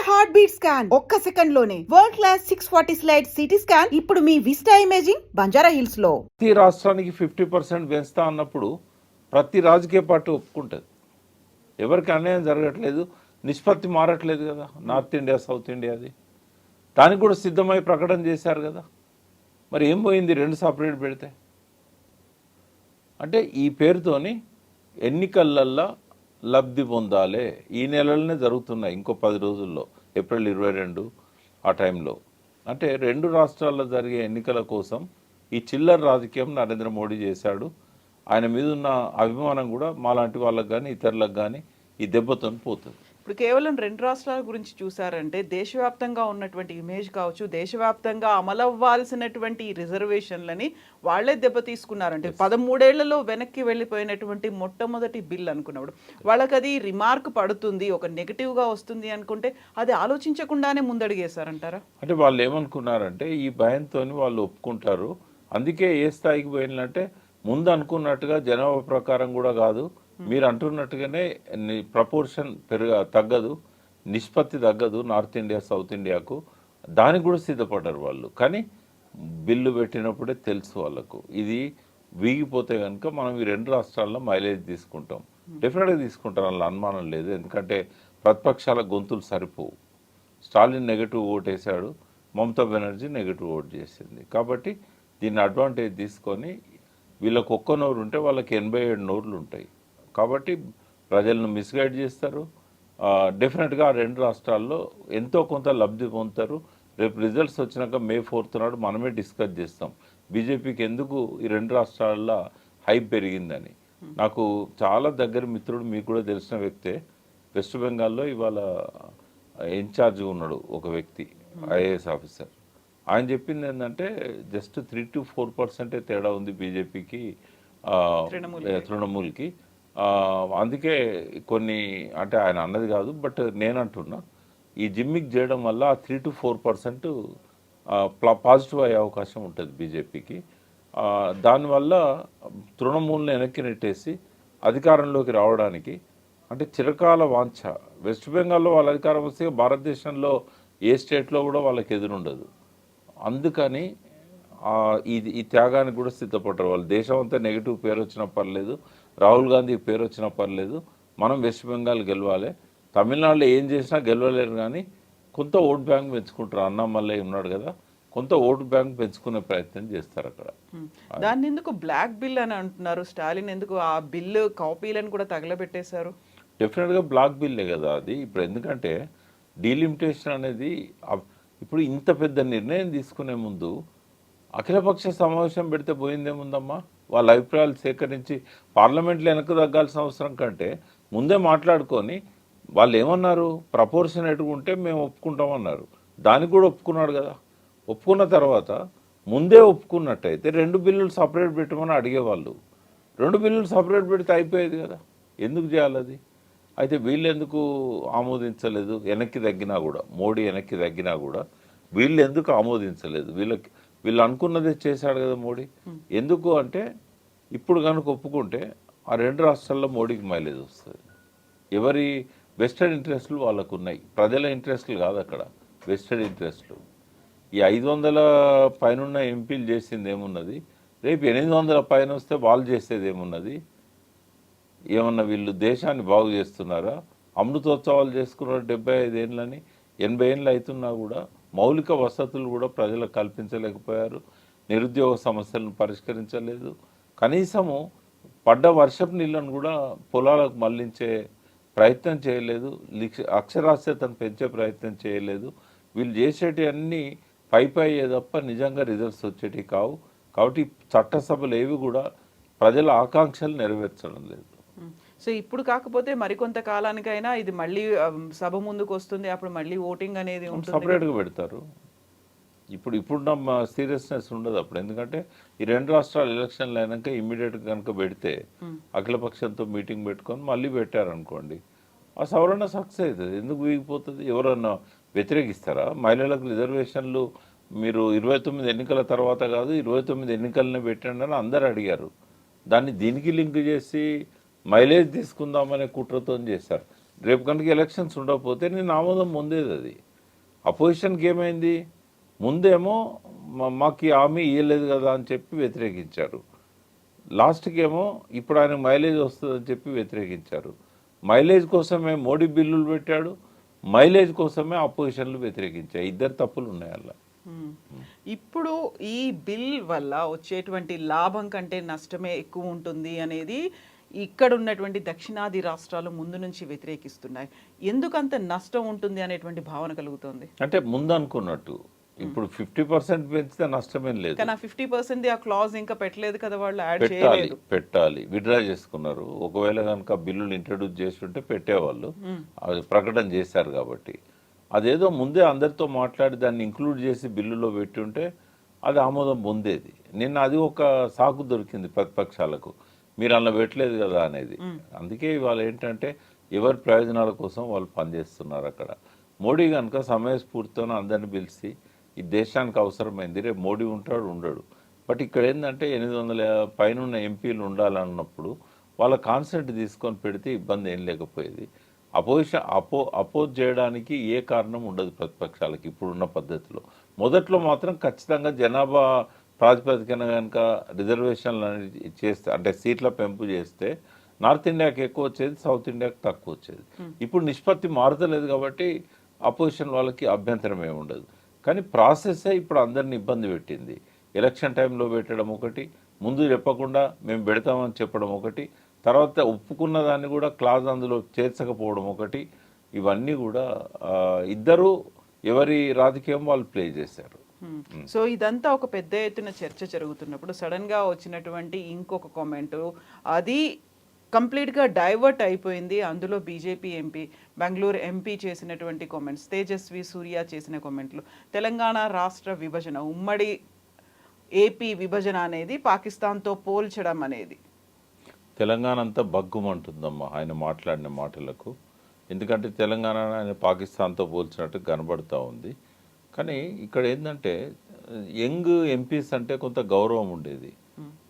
Heart beat scan ఒక్క second లోనే world class 640 slide CT scan ఇప్పుడు మీ విస్టా ఇమేజింగ్ బంజారా హిల్స్ లో. ప్రతి రాష్ట్రానికి 50% పెంచుతా అన్నప్పుడు ప్రతి రాజకీయ పార్టీ ఒప్పుకుంటుంది. ఎవరికి అన్యాయం జరగట్లేదు, నిష్పత్తి మారట్లేదు కదా. నార్త్ ఇండియా సౌత్ ఇండియాది దానికి కూడా సిద్ధమై ప్రకటన చేశారు కదా. మరి ఏం పోయింది రెండు సపరేట్ పెడితే? అంటే ఈ పేరుతోని ఎన్నికలల్లో లబ్ధి పొందాలి. ఈ నెలలనే జరుగుతున్నాయి, ఇంకో 10 రోజుల్లో, ఏప్రిల్ 22 ఆ టైంలో. అంటే రెండు రాష్ట్రాల్లో జరిగే ఎన్నికల కోసం ఈ చిల్లర రాజకీయం నరేంద్ర మోడీ చేశాడు. ఆయన మీద ఉన్న అభిమానం కూడా మాలాంటి వాళ్ళకి కానీ ఇతరులకు కానీ ఈ దెబ్బతో పోతుంది. ఇప్పుడు కేవలం రెండు రాష్ట్రాల గురించి చూసారంటే దేశవ్యాప్తంగా ఉన్నటువంటి ఇమేజ్ కావచ్చు, దేశవ్యాప్తంగా అమలవ్వాల్సినటువంటి రిజర్వేషన్లని వాళ్లే దెబ్బ తీసుకున్నారంటే 13 ఏళ్లలో వెనక్కి వెళ్ళిపోయినటువంటి మొట్టమొదటి బిల్ అనుకున్నప్పుడు వాళ్ళకి అది రిమార్క్ పడుతుంది, ఒక నెగిటివ్గా వస్తుంది అనుకుంటే అది ఆలోచించకుండానే ముందడిగేశారంటారా? అంటే వాళ్ళు ఏమనుకున్నారంటే ఈ భయంతో వాళ్ళు ఒప్పుకుంటారు. అందుకే ఏ స్థాయికి పోయినంటే ముందు అనుకున్నట్టుగా జనాభా ప్రకారం కూడా కాదు, మీరు అంటున్నట్టుగానే ప్రపోర్షన్ తగ్గదు, నిష్పత్తి తగ్గదు నార్త్ ఇండియా సౌత్ ఇండియాకు. దానికి కూడా సిద్ధపడ్డారు వాళ్ళు. కానీ బిల్లు పెట్టినప్పుడే తెలుసు వాళ్ళకు ఇది వీగిపోతే కనుక మనం ఈ రెండు రాష్ట్రాల్లో మైలేజ్ తీసుకుంటాం. డెఫినెట్గా తీసుకుంటాం, అందులో అనుమానం లేదు. ఎందుకంటే ప్రతిపక్షాల గొంతులు సరిపోవు. స్టాలిన్ నెగటివ్ ఓట్ వేశాడు, మమతా బెనర్జీ నెగటివ్ ఓట్ చేసింది. కాబట్టి దీన్ని అడ్వాంటేజ్ తీసుకొని వీళ్ళకి ఒక్క నోరు ఉంటే వాళ్ళకి 87 నోర్లు ఉంటాయి. కాబట్టి ప్రజలను మిస్గైడ్ చేస్తారు. డెఫినెట్గా ఆ రెండు రాష్ట్రాల్లో ఎంతో కొంత లబ్ధి పొందుతారు. రేపు రిజల్ట్స్ వచ్చినాక May 4th నాడు మనమే డిస్కస్ చేస్తాం బీజేపీకి ఎందుకు ఈ రెండు రాష్ట్రాల్లో హైప్ పెరిగిందని. నాకు చాలా దగ్గర మిత్రుడు, మీకు కూడా తెలిసిన వ్యక్తే, వెస్ట్ బెంగాల్లో ఇవాళ ఇన్ఛార్జ్ ఉన్నాడు ఒక వ్యక్తి, ఐఏఎస్ ఆఫీసర్. ఆయన చెప్పింది ఏంటంటే జస్ట్ 3 to 4% తేడా ఉంది బీజేపీకి తృణమూల్కి. అందుకే కొన్ని అంటే ఆయన అన్నది కాదు, బట్ నేను అంటున్నా ఈ జిమ్మిక్ చేయడం వల్ల 3 to 4% పాజిటివ్ అయ్యే అవకాశం ఉంటుంది బీజేపీకి. దానివల్ల తృణమూల్ని వెనక్కి నెట్టేసి అధికారంలోకి రావడానికి అంటే చిరకాల వాంఛ. వెస్ట్ బెంగాల్లో వాళ్ళ అధికారం వస్తే భారతదేశంలో ఏ స్టేట్లో కూడా వాళ్ళకి ఎదురుండదు. అందుకని ఈ త్యాగానికి కూడా సిద్ధపడ్డారు వాళ్ళు. దేశం అంతా నెగిటివ్ పేరు వచ్చినా పర్లేదు, రాహుల్ గాంధీ పేరు వచ్చినా పర్లేదు, మనం వెస్ట్ బెంగాల్ గెలవాలి. తమిళనాడులో ఏం చేసినా గెలవలేరు, కానీ కొంత ఓట్ బ్యాంక్ పెంచుకుంటారు. అన్నామల్లయ్య ఉన్నాడు కదా, కొంత ఓటు బ్యాంక్ పెంచుకునే ప్రయత్నం చేస్తారు అక్కడ. దాన్ని ఎందుకు బ్లాక్ బిల్ అని అంటున్నారు? స్టాలిన్ ఎందుకు ఆ బిల్లు కాపీలను కూడా తగలబెట్టేశారు? డెఫినెట్గా బ్లాక్ బిల్లే కదా అది. ఇప్పుడు ఎందుకంటే డీలిమిటేషన్ అనేది ఇప్పుడు ఇంత పెద్ద నిర్ణయం తీసుకునే ముందు అఖిలపక్ష సమావేశం పెడితే పోయిందేముందమ్మా? వాళ్ళ అభిప్రాయాలు సేకరించి పార్లమెంట్లో వెనక్కి తగ్గాల్సిన అవసరం కంటే ముందే మాట్లాడుకొని వాళ్ళు ఏమన్నారు, ప్రపోర్షనేట్గా ఉంటే మేము ఒప్పుకుంటామన్నారు. దానికి కూడా ఒప్పుకున్నాడు కదా. ఒప్పుకున్న తర్వాత ముందే ఒప్పుకున్నట్టయితే 2 బిల్లులు సపరేట్ పెట్టమని అడిగేవాళ్ళు. 2 బిల్లులు సపరేట్ పెడితే అయిపోయేది కదా. ఎందుకు చేయాలి అది? అయితే వీళ్ళు ఎందుకు ఆమోదించలేదు? వెనక్కి తగ్గినా కూడా, మోడీ వెనక్కి తగ్గినా కూడా వీళ్ళు ఎందుకు ఆమోదించలేదు? వీళ్ళు అనుకున్నదే చేశాడు కదా మోడీ. ఎందుకు అంటే ఇప్పుడు కనుక ఒప్పుకుంటే ఆ రెండు రాష్ట్రాల్లో మోడీకి మైలేజ్ వస్తుంది. ఎవరి వెస్టెడ్ ఇంట్రెస్ట్లు వాళ్ళకు ఉన్నాయి, ప్రజల ఇంట్రెస్ట్లు కాదు అక్కడ, వెస్టెడ్ ఇంట్రెస్ట్లు. ఈ 500 పైన ఎంపీలు చేసింది ఏమున్నది? రేపు 800 పైన వస్తే వాళ్ళు చేసేది ఏమున్నది? ఏమన్నా వీళ్ళు దేశాన్ని బాగు చేస్తున్నారా? అమృతోత్సవాలు చేసుకున్నారు 75 ఏళ్ళని, 80 ఏళ్ళు అవుతున్నా కూడా మౌలిక వసతులు కూడా ప్రజలకు కల్పించలేకపోయారు. నిరుద్యోగ సమస్యలను పరిష్కరించలేదు. కనీసము పడ్డ వర్షపు నీళ్ళను కూడా పొలాలకు మళ్లించే ప్రయత్నం చేయలేదు. అక్షరాస్యతను పెంచే ప్రయత్నం చేయలేదు. వీళ్ళు చేసేటి అన్నీ పై తప్ప నిజంగా రిజల్ట్స్ వచ్చేటివి కావు. కాబట్టి చట్టసభలు ఏవి కూడా ప్రజల ఆకాంక్షలు నెరవేర్చడం లేదు. సో ఇప్పుడు కాకపోతే మరికొంత కాలానికైనా ఇది మళ్ళీ సభ ముందుకు వస్తుంది, అప్పుడు మళ్ళీ ఓటింగ్ అనేది సపరేట్గా పెడతారు. ఇప్పుడున్న సీరియస్నెస్ ఉండదు అప్పుడు. ఎందుకంటే ఈ రెండు రాష్ట్రాలు ఎలక్షన్లు అయినాక ఇమ్మీడియట్గా కనుక పెడితే అఖిలపక్షంతో మీటింగ్ పెట్టుకొని మళ్ళీ పెట్టారనుకోండి, ఆ సవరణ సక్సెస్ అవుతుంది. ఎందుకు వీగిపోతుంది? ఎవరన్నా వ్యతిరేకిస్తారా? మహిళలకు రిజర్వేషన్లు మీరు 29 ఎన్నికల తర్వాత కాదు 29 ఎన్నికలనే పెట్టండి అని అందరు అడిగారు. దాన్ని దీనికి లింక్ చేసి మైలేజ్ తీసుకుందామనే కుట్రతో చేశారు. రేపు కనుక ఎలక్షన్స్ ఉండకపోతే నేను ఆమోదం పొందేది అది. అపోజిషన్కి ఏమైంది, ముందేమో మాకు ఈ హామీ ఇవ్వలేదు కదా అని చెప్పి వ్యతిరేకించారు, లాస్ట్కి ఏమో ఇప్పుడు ఆయన మైలేజ్ వస్తుందని చెప్పి వ్యతిరేకించారు. మైలేజ్ కోసమే మోడీ బిల్లులు పెట్టాడు, మైలేజ్ కోసమే అపోజిషన్లు వ్యతిరేకించాయి. ఇద్దరు తప్పులు ఉన్నాయి అలా. ఇప్పుడు ఈ బిల్ వల్ల వచ్చేటువంటి లాభం కంటే నష్టమే ఎక్కువ ఉంటుంది అనేది ఇక్కడ ఉన్నటువంటి దక్షిణాది రాష్ట్రాలు ముందు నుంచి వ్యతిరేకిస్తున్నాయి. ఎందుకంత నష్టం ఉంటుంది అనేటువంటి భావన కలుగుతుంది? అంటే ముందు అనుకున్నట్టు ఇప్పుడు 50% పెంచితే నష్టమేం లేదు. కానీ 50% ఆ క్లాజ్ ఇంకా పెట్టలేదు కదా, వాళ్ళు యాడ్ పెట్టాలి చేయలేదు. పెట్టాలి విత్డ్రా చేసుకున్నారు. ఒకవేళ కనుక బిల్లులు ఇంట్రడ్యూస్ చేస్తుంటే పెట్టేవాళ్ళు, అది ప్రకటన చేశారు కాబట్టి. అదేదో ముందే అందరితో మాట్లాడి దాన్ని ఇంక్లూడ్ చేసి బిల్లులో పెట్టి ఉంటే అది ఆమోదం పొందేది. నిన్న అది ఒక సాకు దొరికింది ప్రతిపక్షాలకు, మీరు అలా పెట్టలేదు కదా అనేది. అందుకే ఇవాళ ఏంటంటే ఎవరి ప్రయోజనాల కోసం వాళ్ళు పనిచేస్తున్నారు అక్కడ. మోడీ కనుక సమయస్ఫూర్తితో అందరిని పిలిచి ఈ దేశానికి అవసరమైంది, రేపు మోడీ ఉంటాడు ఉండడు, బట్ ఇక్కడ ఏంటంటే 800 పైన ఉన్న ఎంపీలు ఉండాలన్నప్పుడు వాళ్ళ కాన్సెంట్ తీసుకొని పెడితే ఇబ్బంది ఏం లేకపోయేది. అపోజ్ చేయడానికి ఏ కారణం ఉండదు ప్రతిపక్షాలకి ఇప్పుడున్న పద్ధతిలో. మొదట్లో మాత్రం ఖచ్చితంగా జనాభా ప్రాతిపదికన కనుక రిజర్వేషన్లు అనేది చేస్తే, అంటే సీట్ల పెంపు చేస్తే నార్త్ ఇండియాకి ఎక్కువ వచ్చేది, సౌత్ ఇండియాకి తక్కువ వచ్చేది. ఇప్పుడు నిష్పత్తి మారుతలేదు కాబట్టి అపోజిషన్ వాళ్ళకి అభ్యంతరం ఏమి ఉండదు. కానీ ప్రాసెస్సే ఇప్పుడు అందరిని ఇబ్బంది పెట్టింది. ఎలక్షన్ టైంలో పెట్టడం ఒకటి, ముందు చెప్పకుండా మేము పెడతామని చెప్పడం ఒకటి, తర్వాత ఒప్పుకున్న దాన్ని కూడా క్లాజ్ అందులో చేర్చకపోవడం ఒకటి. ఇవన్నీ కూడా ఇద్దరు ఎవరి రాజకీయం వాళ్ళు ప్లే చేశారు. సో ఇదంతా ఒక పెద్ద ఎత్తున చర్చ జరుగుతున్నప్పుడు సడన్ గా వచ్చినటువంటి ఇంకొక కామెంట్ అది కంప్లీట్గా డైవర్ట్ అయిపోయింది. అందులో బీజేపీ ఎంపీ, బెంగళూరు ఎంపీ చేసినటువంటి కామెంట్స్, తేజస్వి సూర్య చేసిన కామెంట్లు, తెలంగాణ రాష్ట్ర విభజన, ఉమ్మడి ఏపీ విభజన అనేది పాకిస్తాన్తో పోల్చడం అనేది. తెలంగాణ అంతా బగ్గుమంటుందమ్మా ఆయన మాట్లాడిన మాటలకు. ఎందుకంటే తెలంగాణ ఆయన పాకిస్తాన్తో పోల్చినట్టు కనబడుతూ ఉంది. కానీ ఇక్కడ ఏంటంటే యంగ్ ఎంపీస్ అంటే కొంత గౌరవం ఉండేది.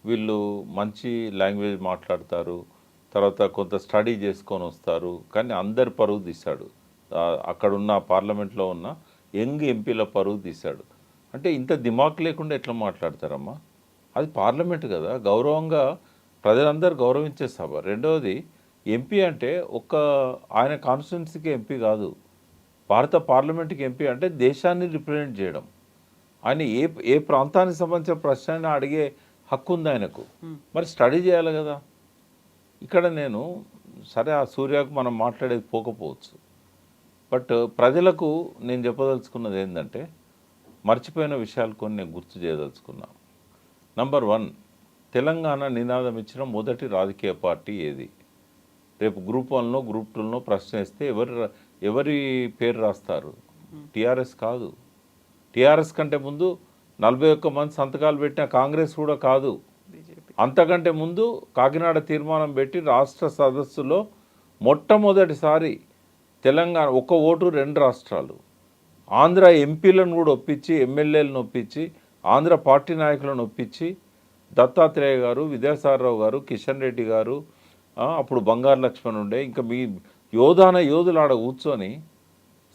వీళ్ళు మంచి లాంగ్వేజ్ మాట్లాడతారు, తర్వాత కొంత స్టడీ చేసుకొని వస్తారు. కానీ అందరి పరువు తీశాడు, అక్కడున్న పార్లమెంట్లో ఉన్న యంగ్ ఎంపీల పరువు తీశాడు. అంటే ఇంత దిమాక్ లేకుండా ఎట్లా మాట్లాడతారమ్మా? అది పార్లమెంట్ కదా, గౌరవంగా ప్రజలందరూ గౌరవించే సభ. రెండవది ఎంపీ అంటే ఒక్క ఆయన కాన్స్టిట్యున్సీకి ఎంపీ కాదు, భారత పార్లమెంట్కి ఎంపీ అంటే దేశాన్ని రిప్రజెంట్ చేయడం. ఆయన ఏ ప్రాంతానికి సంబంధించిన ప్రశ్న అడిగే హక్కు ఉంది ఆయనకు. మరి స్టడీ చేయాలి కదా. ఇక్కడ నేను సరే ఆ సూర్యకు మనం మాట్లాడేది పోకపోవచ్చు, బట్ ప్రజలకు నేను చెప్పదలుచుకున్నది ఏంటంటే మర్చిపోయిన విషయాలు కొన్ని నేను గుర్తు చేయదలుచుకున్నా. నంబర్ 1, తెలంగాణ నినాదం ఇచ్చిన మొదటి రాజకీయ పార్టీ ఏది? రేపు గ్రూప్ 1లో గ్రూప్ 2లో ప్రశ్న ఇస్తే ఎవరి పేరు రాస్తారు? టీఆర్ఎస్ కాదు. టీఆర్ఎస్ కంటే ముందు 41 మంది సంతకాలు పెట్టిన కాంగ్రెస్ కూడా కాదు. అంతకంటే ముందు కాకినాడ తీర్మానం పెట్టి రాష్ట్ర సదస్సులో మొట్టమొదటిసారి తెలంగాణ ఒక్క ఓటు 2 రాష్ట్రాలు, ఆంధ్ర ఎంపీలను కూడా ఒప్పించి, ఎమ్మెల్యేలను ఒప్పించి, ఆంధ్ర పార్టీ నాయకులను ఒప్పించి, దత్తాత్రేయ గారు, విద్యాసాగరరావు గారు, కిషన్ రెడ్డి గారు, అప్పుడు బంగారు లక్ష్మణ్ ఉండే, ఇంకా మీ యోధులు ఆడ కూర్చొని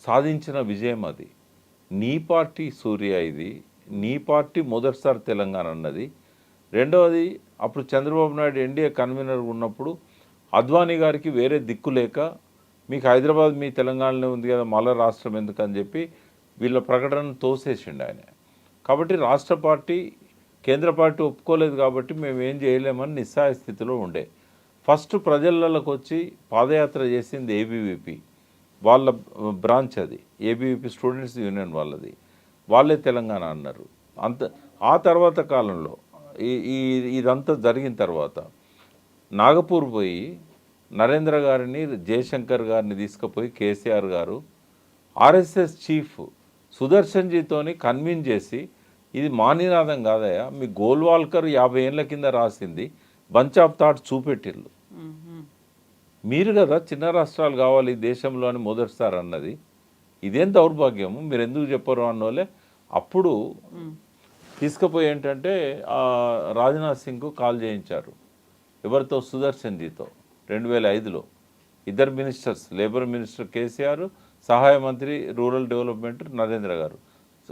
సాధించిన విజయం అది. నీ పార్టీ సూర్య, ఇది నీ పార్టీ మొదటిసారి తెలంగాణ అన్నది. రెండవది అప్పుడు చంద్రబాబు నాయుడు ఎన్డీఏ కన్వీనర్ ఉన్నప్పుడు అద్వానీ గారికి వేరే దిక్కు లేక మీకు హైదరాబాద్ మీ తెలంగాణలో ఉంది కదా, మళ్ళా రాష్ట్రం ఎందుకని చెప్పి వీళ్ళ ప్రకటనను తోసేసిండు ఆయన. కాబట్టి రాష్ట్ర పార్టీ కేంద్ర పార్టీ ఒప్పుకోలేదు కాబట్టి మేము ఏం చేయలేమని నిస్సహాయ స్థితిలో ఉండే. ఫస్ట్ ప్రజలలోకి వచ్చి పాదయాత్ర చేసింది ఏబీవీపీ, వాళ్ళ బ్రాంచ్ అది, ఏబీవీపీ స్టూడెంట్స్ యూనియన్ వాళ్ళది. వాళ్ళే తెలంగాణ అన్నారు. ఆ తర్వాత కాలంలో ఇదంతా జరిగిన తర్వాత నాగపూర్ పోయి నరేంద్ర గారిని, జయశంకర్ గారిని తీసుకుపోయి కేసీఆర్ గారు ఆర్ఎస్ఎస్ చీఫ్ సుదర్శన్జీతోని కన్విన్స్ చేసి, ఇది మా నినాదం కాదయా, మీ గోల్వాల్కర్ 50 ఏళ్ళ కింద రాసింది బంచ్ ఆఫ్ థాట్స్ చూపెట్టిళ్ళు, మీరు కదా చిన్న రాష్ట్రాలు కావాలి దేశంలో అని మొదటిసారి అన్నది. ఇదేం దౌర్భాగ్యము, మీరు ఎందుకు చెప్పరు అన్నోలే. అప్పుడు తీసుకుపోయి ఏంటంటే రాజ్నాథ్ సింగ్కు కాల్ చేయించారు. ఎవరితో? సుదర్శన్జీతో 2005లో. ఇద్దరు మినిస్టర్స్, లేబర్ మినిస్టర్ కేసీఆర్, సహాయ మంత్రి రూరల్ డెవలప్మెంట్ నరేంద్ర గారు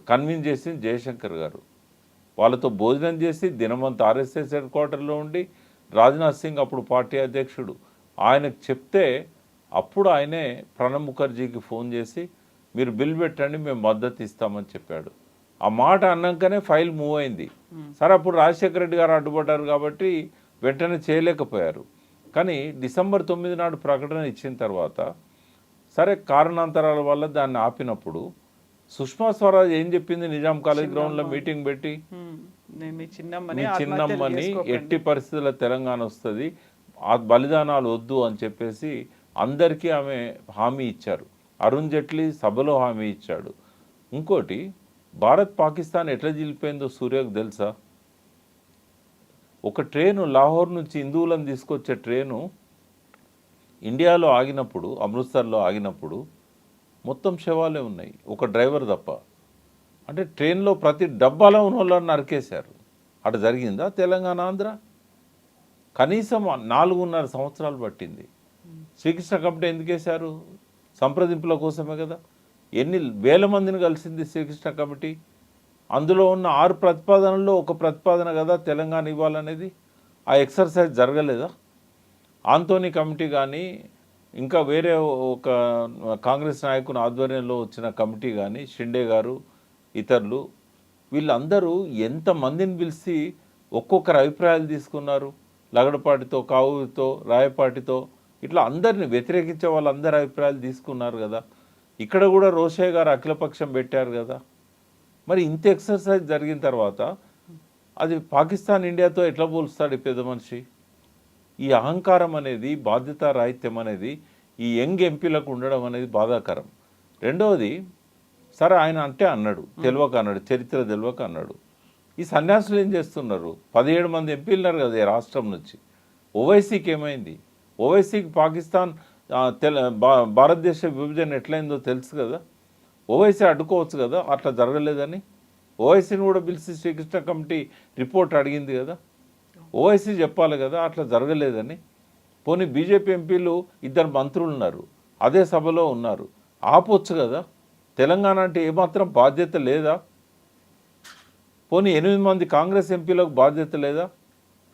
కన్విన్స్ చేసింది జయశంకర్ గారు. వాళ్ళతో భోజనం చేసి దినమంతా ఆర్ఎస్ఎస్ హెడ్ క్వార్టర్లో ఉండి రాజ్నాథ్ సింగ్ అప్పుడు పార్టీ అధ్యక్షుడు ఆయనకు చెప్తే అప్పుడు ఆయనే ప్రణబ్ ముఖర్జీకి ఫోన్ చేసి మీరు బిల్ పెట్టండి మేము మద్దతు ఇస్తామని చెప్పాడు. ఆ మాట అన్నాకనే ఫైల్ మూవ్ అయింది. సరే అప్పుడు రాజశేఖర రెడ్డి గారు అడ్డుపడ్డారు కాబట్టి వెంటనే చేయలేకపోయారు. కానీ డిసెంబర్ 9 నాడు ప్రకటన ఇచ్చిన తర్వాత సరే కారణాంతరాల వల్ల దాన్ని ఆపినప్పుడు సుష్మా స్వరాజ్ ఏం చెప్పింది, నిజాం కాలేజ్ గ్రౌండ్లో మీటింగ్ పెట్టి మీ మీ చిన్నమ్మని చిన్నమ్మని ఎట్టి పరిస్థితుల్లో తెలంగాణ వస్తుంది, ఆ బలిదానాలు వద్దు అని చెప్పేసి అందరికీ ఆమె హామీ ఇచ్చారు. అరుణ్ జైట్లీ సభలో హామీ ఇచ్చాడు. ఇంకోటి భారత్ పాకిస్తాన్ ఎట్లా జిలిపోయిందో సూర్యకు తెలుసా? ఒక ట్రైను లాహోర్ నుంచి హిందువులను తీసుకొచ్చే ట్రైను ఇండియాలో ఆగినప్పుడు, అమృత్సర్లో ఆగినప్పుడు మొత్తం శవాలే ఉన్నాయి, ఒక డ్రైవర్ తప్ప. అంటే ట్రైన్లో ప్రతి డబ్బాలో ఉన్న వాళ్ళని నరికేశారు. అటు జరిగిందా తెలంగాణ ఆంధ్ర? కనీసం 4.5 సంవత్సరాలు పట్టింది. శ్రీకృష్ణ కమిటీ ఎందుకు వేశారు? సంప్రదింపుల కోసమే కదా. ఎన్ని వేల మందిని కలిసింది శ్రీకృష్ణ కమిటీ. అందులో ఉన్న 6 ప్రతిపాదనల్లో ఒక ప్రతిపాదన కదా తెలంగాణ ఇవ్వాలనేది. ఆ ఎక్సర్సైజ్ జరగలేదా? ఆంటోనీ కమిటీ కానీ ఇంకా వేరే ఒక కాంగ్రెస్ నాయకుని ఆధ్వర్యంలో వచ్చిన కమిటీ కానీ షిండే గారు ఇతరులు వీళ్ళందరూ ఎంతమందిని పిలిచి ఒక్కొక్కరు అభిప్రాయాలు తీసుకున్నారు. లగడపాటితో, కావుతో, రాయపాటితో ఇట్లా అందరిని వ్యతిరేకించే వాళ్ళందరి అభిప్రాయాలు తీసుకున్నారు కదా. ఇక్కడ కూడా రోషయ్య గారు అఖిలపక్షం పెట్టారు కదా. మరి ఇంత ఎక్సర్సైజ్ జరిగిన తర్వాత అది పాకిస్తాన్ ఇండియాతో ఎట్లా పోలుస్తాడు ఈ పెద్ద మనిషి? ఈ అహంకారం అనేది, బాధ్యతారాహిత్యం అనేది ఈ యంగ్ ఎంపీలకు ఉండడం అనేది బాధాకరం. రెండవది సరే ఆయన అంటే అన్నాడు, తెలియక అన్నాడు, చరిత్ర తెలియక అన్నాడు. ఈ సన్యాసులు ఏం చేస్తున్నారు? 17 మంది ఎంపీలు ఉన్నారు కదా ఈ రాష్ట్రం నుంచి. ఓవైసీకి ఏమైంది? ఓవైసీకి పాకిస్తాన్ భారతదేశ విభజన ఎట్లయిందో తెలుసు కదా. ఓవైసీ అడ్డుకోవచ్చు కదా, అట్లా జరగలేదని. ఓవైసీని కూడా పిలిచి శ్రీకృష్ణ కమిటీ రిపోర్ట్ అడిగింది కదా. ఓవైసీ చెప్పాలి కదా అట్లా జరగలేదని. పోనీ బీజేపీ ఎంపీలు 2 మంత్రులు ఉన్నారు, అదే సభలో ఉన్నారు, ఆపొచ్చు కదా. తెలంగాణ అంటే ఏమాత్రం బాధ్యత లేదా? పోనీ 8 మంది కాంగ్రెస్ ఎంపీలకు బాధ్యత లేదా?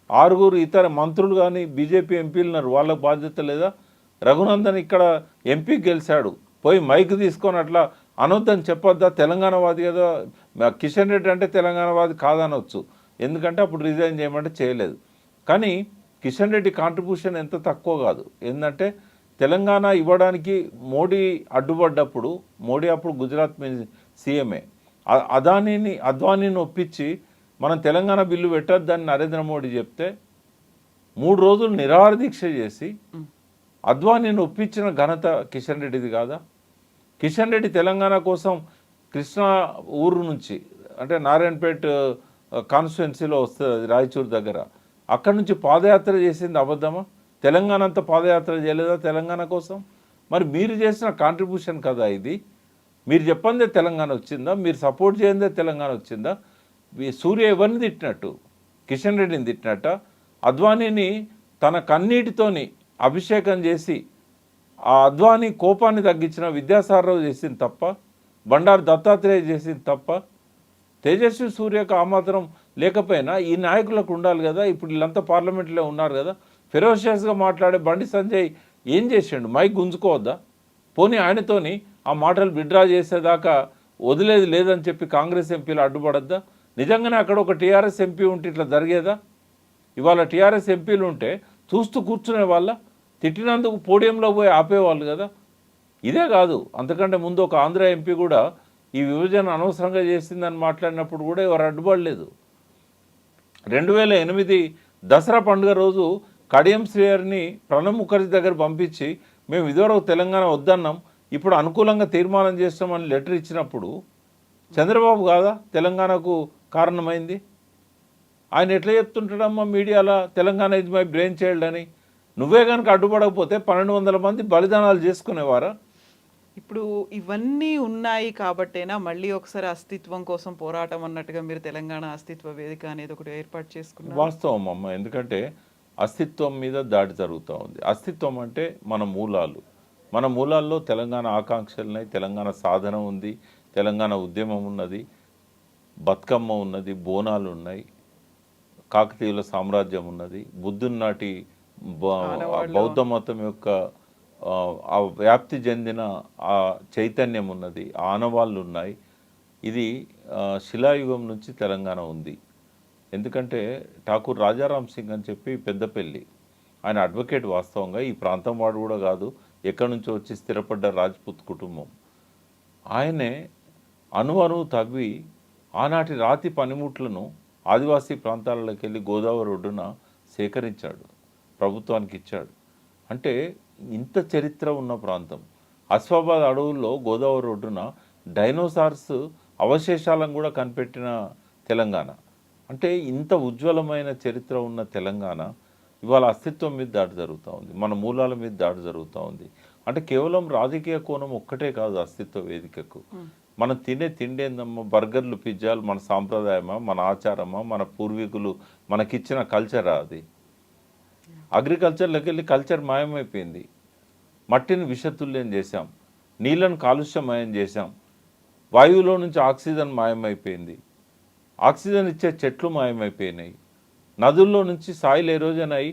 6 ఇతర మంత్రులు కానీ బీజేపీ ఎంపీలు ఉన్నారు, వాళ్ళకు బాధ్యత లేదా? రఘునందన్ ఇక్కడ ఎంపీ గెలిచాడు, పోయి మైక్ తీసుకొని అట్లా అనొద్దని చెప్పొద్దా? తెలంగాణవాది కదా. కిషన్ రెడ్డి అంటే తెలంగాణవాది కాదనొచ్చు, ఎందుకంటే అప్పుడు రిజైన్ చేయమంటే చేయలేదు. కానీ కిషన్ రెడ్డి కాంట్రిబ్యూషన్ ఎంత తక్కువ కాదు. ఏంటంటే తెలంగాణ ఇవ్వడానికి మోడీ అడ్డుపడ్డప్పుడు, మోడీ అప్పుడు గుజరాత్ సీఎంఏ, అద్వానీని ఒప్పించి మనం తెలంగాణ బిల్లు పెట్టొద్దని నరేంద్ర మోడీ చెప్తే 3 రోజులు నిరాహార దీక్ష చేసి అద్వానీని ఒప్పించిన ఘనత కిషన్ రెడ్డిది కాదా? కిషన్ రెడ్డి తెలంగాణ కోసం కృష్ణా ఊరు నుంచి, అంటే నారాయణపేట కాన్స్టిట్యున్సీలో వస్తుంది రాయచూరు దగ్గర, అక్కడి నుంచి పాదయాత్ర చేసింది అబద్ధమా? తెలంగాణ అంతా పాదయాత్ర చేయలేదా తెలంగాణ కోసం? మరి మీరు చేసిన కాంట్రిబ్యూషన్ కదా ఇది. మీరు చెప్పందే తెలంగాణ వచ్చిందా? మీరు సపోర్ట్ చేయందే తెలంగాణ వచ్చిందా? సూర్య ఎవరిని తిట్టినట్టు? కిషన్ రెడ్డిని తిట్టినట్ట? అద్వానీని తన కన్నీటితోని అభిషేకం చేసి ఆ అద్వానీ కోపాన్ని తగ్గించిన విద్యాసాగరరావు చేసింది తప్ప, బండారు దత్తాత్రేయ చేసింది తప్ప, తేజస్వి సూర్యకు ఆ మాత్రం లేకపోయినా ఈ నాయకులకు ఉండాలి కదా. ఇప్పుడు వీళ్ళంతా పార్లమెంట్లో ఉన్నారు కదా. ఫెరోషియస్గా మాట్లాడే బండి సంజయ్ ఏం చేసిండు? మైక్ గుంజుకోవద్దా? పోనీ ఆయనతోని ఆ మాటలు విడ్రా చేసేదాకా వదిలేది లేదని చెప్పి కాంగ్రెస్ ఎంపీలు అడ్డుపడద్దా? నిజంగానే అక్కడ ఒక టీఆర్ఎస్ ఎంపీ ఉంటే ఇట్లా జరిగేదా? ఇవాళ టీఆర్ఎస్ ఎంపీలు ఉంటే చూస్తూ కూర్చునే వాళ్ళ, తిట్టినందుకు పోడియంలో పోయి ఆపేవాళ్ళు కదా. ఇదే కాదు, అంతకంటే ముందు ఒక ఆంధ్ర ఎంపీ కూడా ఈ విభజన అనవసరంగా చేసిందని మాట్లాడినప్పుడు కూడా ఎవరు అడ్డుపడలేదు. 2008 దసరా పండుగ రోజు కడియం శ్రీహరిని ప్రణబ్ ముఖర్జీ దగ్గర పంపించి మేము ఇదివరకు తెలంగాణ వద్దన్నాం, ఇప్పుడు అనుకూలంగా తీర్మానం చేస్తామని లెటర్ ఇచ్చినప్పుడు చంద్రబాబు కాదా తెలంగాణకు కారణమైంది? ఆయన ఎట్లా చెప్తుంటాడమ్మా మీడియాలో Telangana is my brain child అని? నువ్వే కనుక అడ్డుపడకపోతే 1200 మంది బలిదానాలు చేసుకునేవారా? ఇప్పుడు ఇవన్నీ ఉన్నాయి కాబట్టేనా మళ్ళీ ఒకసారి అస్తిత్వం కోసం పోరాటం అన్నట్టుగా మీరు తెలంగాణ అస్తిత్వ వేదిక అనేది ఒకటి ఏర్పాటు చేసుకున్నారు? వాస్తవం అమ్మ. ఎందుకంటే అస్తిత్వం మీద దాడి జరుగుతూ ఉంది. అస్తిత్వం అంటే మన మూలాలు. మన మూలాల్లో తెలంగాణ ఆకాంక్షలున్నాయి, తెలంగాణ సాధన ఉంది, తెలంగాణ ఉద్యమం ఉన్నది, బతుకమ్మ ఉన్నది, బోనాలు ఉన్నాయి, కాకతీయుల సామ్రాజ్యం ఉన్నది, బుద్ధుని నాటి బౌద్ధ మతం యొక్క ఆ వ్యాప్తి చెందిన ఆ చైతన్యం ఉన్నది, ఆనవాళ్ళు ఉన్నాయి. ఇది శిలాయుగం నుంచి తెలంగాణ ఉంది. ఎందుకంటే ఠాకూర్ రాజారాం సింగ్ అని చెప్పి పెద్దపల్లి, ఆయన అడ్వకేట్. వాస్తవంగా ఈ ప్రాంతం వాడు కూడా కాదు, ఎక్కడి నుంచో వచ్చి స్థిరపడ్డ రాజ్పుత్ కుటుంబం. ఆయనే అణువణువు తవ్వి ఆనాటి రాతి పనిముట్లను ఆదివాసీ ప్రాంతాలలోకి వెళ్ళి గోదావరి ఒడ్డున సేకరించాడు, ప్రభుత్వానికి ఇచ్చాడు. అంటే ఇంత చరిత్ర ఉన్న ప్రాంతం. అస్ఫాబాద్ అడవుల్లో గోదావరి ఒడ్డున డైనోసార్స్ అవశేషాలను కూడా కనిపెట్టిన తెలంగాణ. అంటే ఇంత ఉజ్వలమైన చరిత్ర ఉన్న తెలంగాణ ఇవాళ అస్తిత్వం మీద దాడి జరుగుతూ ఉంది, మన మూలాల మీద దాడి జరుగుతూ ఉంది. అంటే కేవలం రాజకీయ కోణం ఒక్కటే కాదు అస్తిత్వ వేదికకు. మనం తినే తిండి ఏందమ్మా? బర్గర్లు, పిజ్జాలు మన సాంప్రదాయమా, మన ఆచారమా, మన పూర్వీకులు మనకిచ్చిన కల్చరా? అది అగ్రికల్చర్లోకి వెళ్ళి కల్చర్ మాయమైపోయింది. మట్టిని విషతుల్యం చేశాం, నీళ్ళను కాలుష్యమయం చేశాం, వాయువులో నుంచి ఆక్సిజన్ మాయమైపోయింది, ఆక్సిజన్ ఇచ్చే చెట్లు మాయమైపోయినాయి, నదుల్లో నుంచి సాయిల్ ఎరోజన్ అయి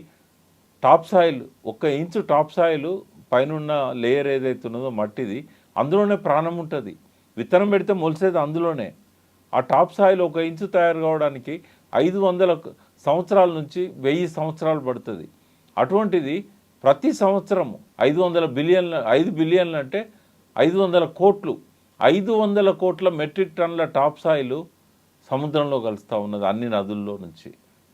top soil 1 inch top soil పైన లేయర్ ఏదైతే ఉన్నదో మట్టిది, అందులోనే ప్రాణం ఉంటుంది. విత్తనం పెడితే మొలిసేది అందులోనే. ఆ టాప్ సాయిల్ 1 ఇంచు తయారు కావడానికి 500 సంవత్సరాల నుంచి 1000 సంవత్సరాలు పడుతుంది. అటువంటిది ప్రతి సంవత్సరం 500 బిలియన్ల 5 బిలియన్లు అంటే 500 కోట్లు, 500 కోట్ల మెట్రిక్ టన్నుల టాప్ సాయిల్ సముద్రంలో కలుస్తూ ఉన్నది అన్ని నదుల్లో నుంచి.